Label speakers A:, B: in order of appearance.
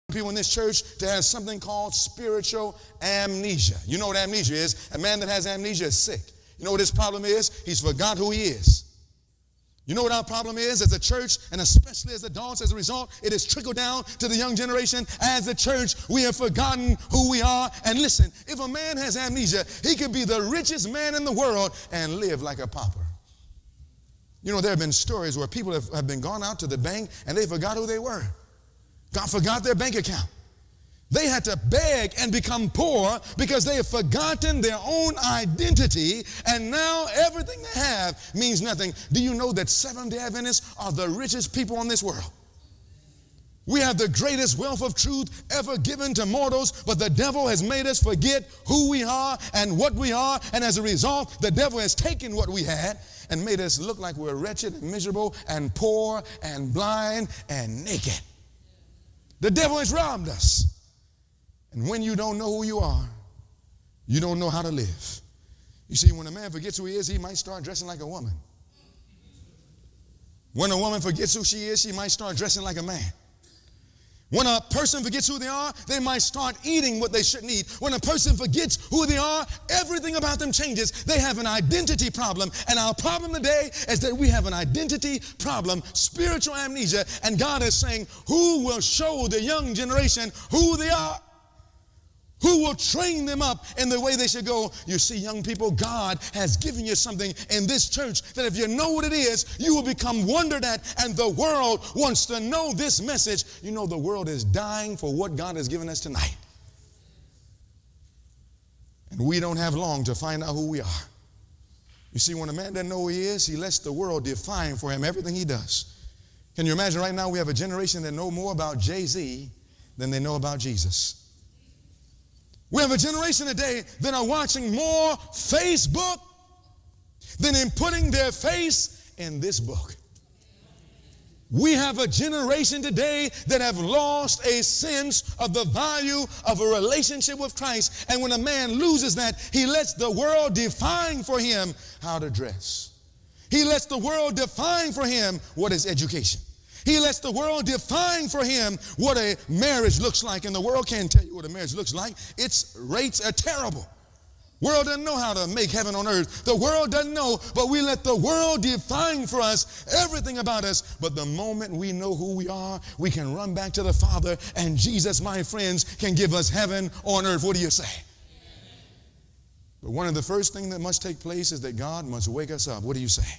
A: people in this church to have something called spiritual amnesia. You know what amnesia is? A man that has amnesia is sick. You know what his problem is? He's forgot who he is. You know what our problem is as a church, and especially as adults? As a result, it has trickled down to the young generation. As a church, we have forgotten who we are. And listen, if a man has amnesia, he could be the richest man in the world and live like a pauper. You know, there have been stories where people have been gone out to the bank and they forgot who they were. God forgot their bank account. They had to beg and become poor because they have forgotten their own identity, and now everything they have means nothing. Do you know that Seventh-day Adventists are the richest people on this world? We have the greatest wealth of truth ever given to mortals, but the devil has made us forget who we are and what we are, and as a result, the devil has taken what we had and made us look like we're wretched and miserable and poor and blind and naked. The devil has robbed us. And when you don't know who you are, you don't know how to live. You see, when a man forgets who he is, he might start dressing like a woman. When a woman forgets who she is, she might start dressing like a man. When a person forgets who they are, they might start eating what they shouldn't eat. When a person forgets who they are, everything about them changes. They have an identity problem. And our problem today is that we have an identity problem, spiritual amnesia. And God is saying, who will show the young generation who they are? Who will train them up in the way they should go? You see, young people, God has given you something in this church that if you know what it is, you will become wondered at, and the world wants to know this message. You know, the world is dying for what God has given us tonight. And we don't have long to find out who we are. You see, when a man doesn't know who he is, he lets the world define for him everything he does. Can you imagine right now we have a generation that know more about Jay-Z than they know about Jesus? We have a generation today that are watching more Facebook than in putting their face in this book. We have a generation today that have lost a sense of the value of a relationship with Christ. And when a man loses that, he lets the world define for him how to dress. He lets the world define for him what is education. He lets the world define for him what a marriage looks like. And the world can't tell you what a marriage looks like. Its rates are terrible. World doesn't know how to make heaven on earth. The world doesn't know, but we let the world define for us everything about us. But the moment we know who we are, we can run back to the Father, and Jesus, my friends, can give us heaven on earth. What do you say? But one of the first things that must take place is that God must wake us up. What do you say?